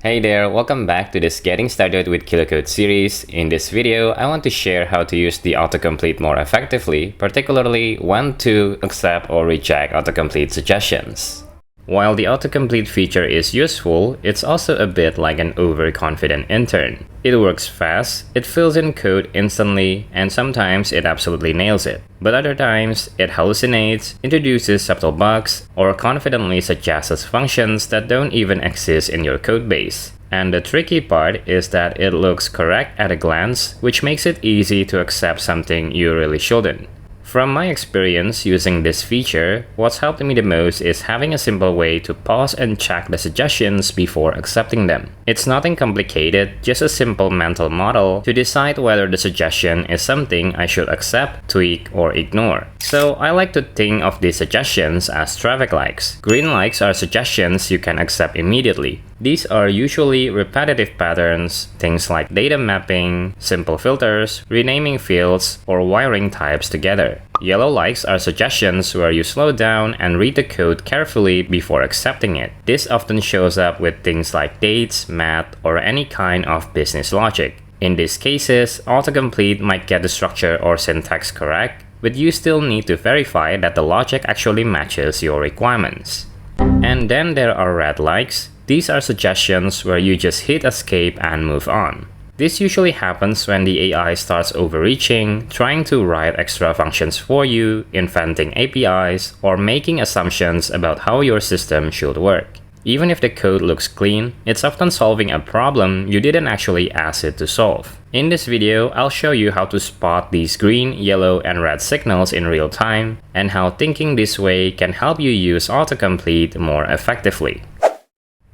Hey there, welcome back to this Getting Started with Kilocode series. In this video, I want to share how to use the autocomplete more effectively, particularly when to accept or reject autocomplete suggestions. While the autocomplete feature is useful, it's also a bit like an overconfident intern. It works fast, it fills in code instantly, and sometimes it absolutely nails it. But other times, it hallucinates, introduces subtle bugs, or confidently suggests functions that don't even exist in your codebase. And the tricky part is that it looks correct at a glance, which makes it easy to accept something you really shouldn't. From my experience using this feature, what's helped me the most is having a simple way to pause and check the suggestions before accepting them. It's nothing complicated, just a simple mental model to decide whether the suggestion is something I should accept, tweak, or ignore. So I like to think of these suggestions as traffic lights. Green lights are suggestions you can accept immediately. These are usually repetitive patterns, things like data mapping, simple filters, renaming fields, or wiring types together. Yellow lights are suggestions where you slow down and read the code carefully before accepting it. This often shows up with things like dates, math, or any kind of business logic. In these cases, autocomplete might get the structure or syntax correct, but you still need to verify that the logic actually matches your requirements. And then there are red lights. These are suggestions where you just hit escape and move on. This usually happens when the AI starts overreaching, trying to write extra functions for you, inventing APIs, or making assumptions about how your system should work. Even if the code looks clean, it's often solving a problem you didn't actually ask it to solve. In this video, I'll show you how to spot these green, yellow, and red signals in real time, and how thinking this way can help you use autocomplete more effectively.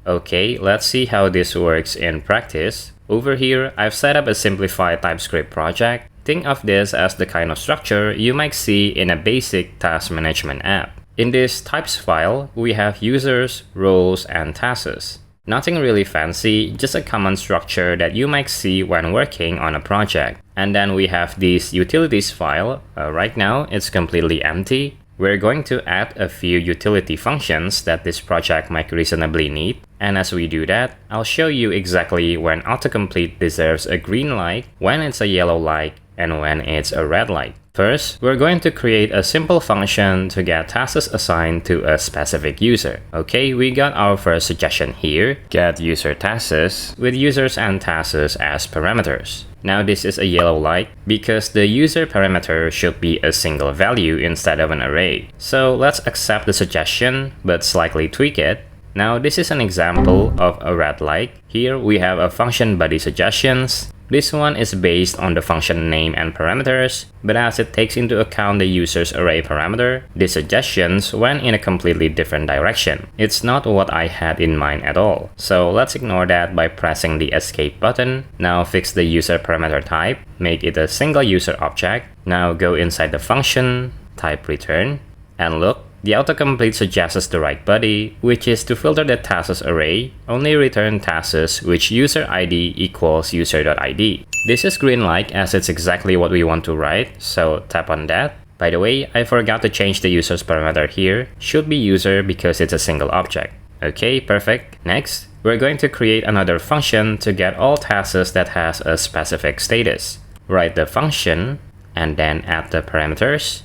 Okay, let's see how this works in practice. Over here, I've set up a simplified TypeScript project. Think of this as the kind of structure you might see in a basic task management app. In this types file, we have users, roles, and tasks. Nothing really fancy, just a common structure that you might see when working on a project. And then we have this utilities file. Right now, it's completely empty. We're going to add a few utility functions that this project might reasonably need. And as we do that, I'll show you exactly when autocomplete deserves a green light, when it's a yellow light, and when it's a red light. First, we're going to create a simple function to get tasks assigned to a specific user. Okay, we got our first suggestion here, get user tasks, with users and tasks as parameters. Now this is a yellow light because the user parameter should be a single value instead of an array. So let's accept the suggestion, but slightly tweak it. Now this is an example of a red light. Here we have a function body suggestions. This one is based on the function name and parameters, but as it takes into account the user's array parameter, the suggestions went in a completely different direction. It's not what I had in mind at all. So let's ignore that by pressing the escape button. Now fix the user parameter type, make it a single user object. Now go inside the function, type return, and look. The autocomplete suggests the right body, which is to filter the tasks array, only return tasks which user ID equals user.id. This is green light as it's exactly what we want to write, so tap on that. By the way, I forgot to change the user's parameter here. Should be user because it's a single object. Okay, perfect. Next, we're going to create another function to get all tasks that has a specific status. Write the function, and then add the parameters.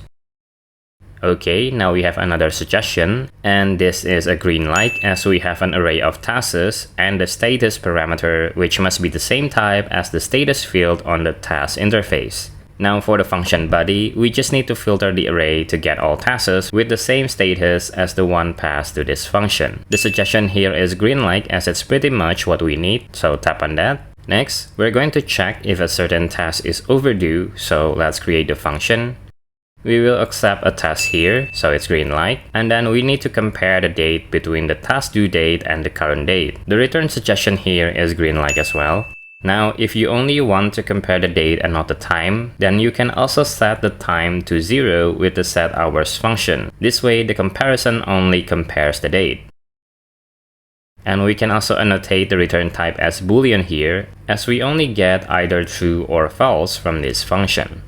Okay, now we have another suggestion, and this is a green light as we have an array of tasks and the status parameter which must be the same type as the status field on the task interface. Now for the function body, we just need to filter the array to get all tasks with the same status as the one passed to this function. The suggestion here is green light as it's pretty much what we need, so tap on that. Next, we're going to check if a certain task is overdue, so let's create the function. We will accept a task here, so it's green light, and then we need to compare the date between the task due date and the current date. The return suggestion here is green light as well. Now, if you only want to compare the date and not the time, then you can also set the time to 0 with the setHours function. This way, the comparison only compares the date. And we can also annotate the return type as Boolean here, as we only get either true or false from this function.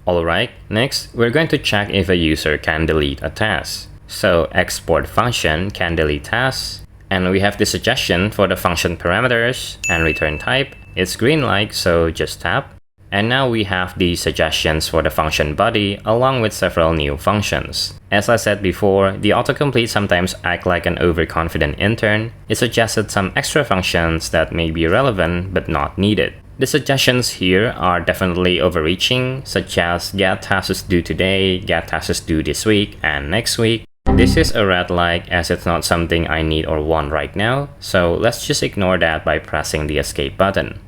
Alright, next, we're going to check if a user can delete a task. So export function can delete tasks, And we have the suggestion for the function parameters and return type. It's green light, so just tap. And now we have the suggestions for the function body along with several new functions. As I said before, the autocomplete sometimes acts like an overconfident intern. It suggested some extra functions that may be relevant but not needed. The suggestions here are definitely overreaching, such as get tasks due today, get tasks due this week and next week. This is a red light as it's not something I need or want right now, so let's just ignore that by pressing the escape button.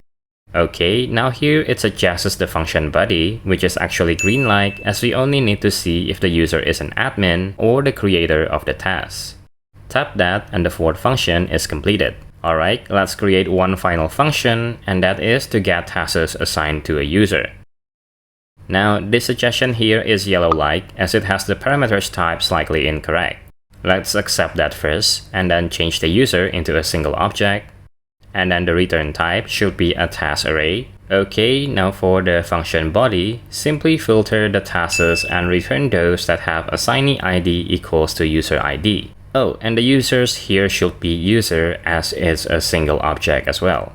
Okay, now here it suggests the function body, which is actually green light as we only need to see if the user is an admin or the creator of the task. Tap that and the fourth function is completed. Alright, let's create one final function, and that is to get tasks assigned to a user. Now, this suggestion here is yellow light as it has the parameters type slightly incorrect. Let's accept that first, and then change the user into a single object. And then the return type should be a task array. Okay, now for the function body, simply filter the tasks and return those that have assignee ID equals to user ID. Oh, and the users here should be user as it's a single object as well.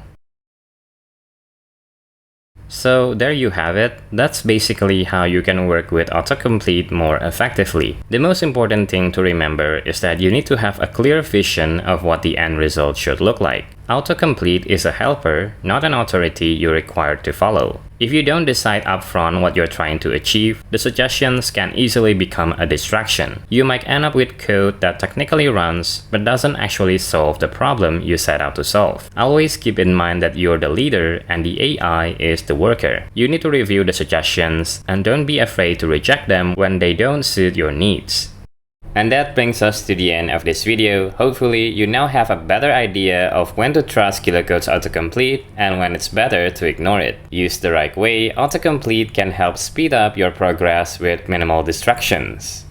So there you have it. That's basically how you can work with autocomplete more effectively. The most important thing to remember is that you need to have a clear vision of what the end result should look like. Autocomplete is a helper, not an authority you're required to follow. If you don't decide upfront what you're trying to achieve, the suggestions can easily become a distraction. You might end up with code that technically runs, but doesn't actually solve the problem you set out to solve. Always keep in mind that you're the leader and the AI is the worker. You need to review the suggestions and don't be afraid to reject them when they don't suit your needs. And that brings us to the end of this video. Hopefully, you now have a better idea of when to trust KiloCode's autocomplete and when it's better to ignore it. Used the right way, autocomplete can help speed up your progress with minimal distractions.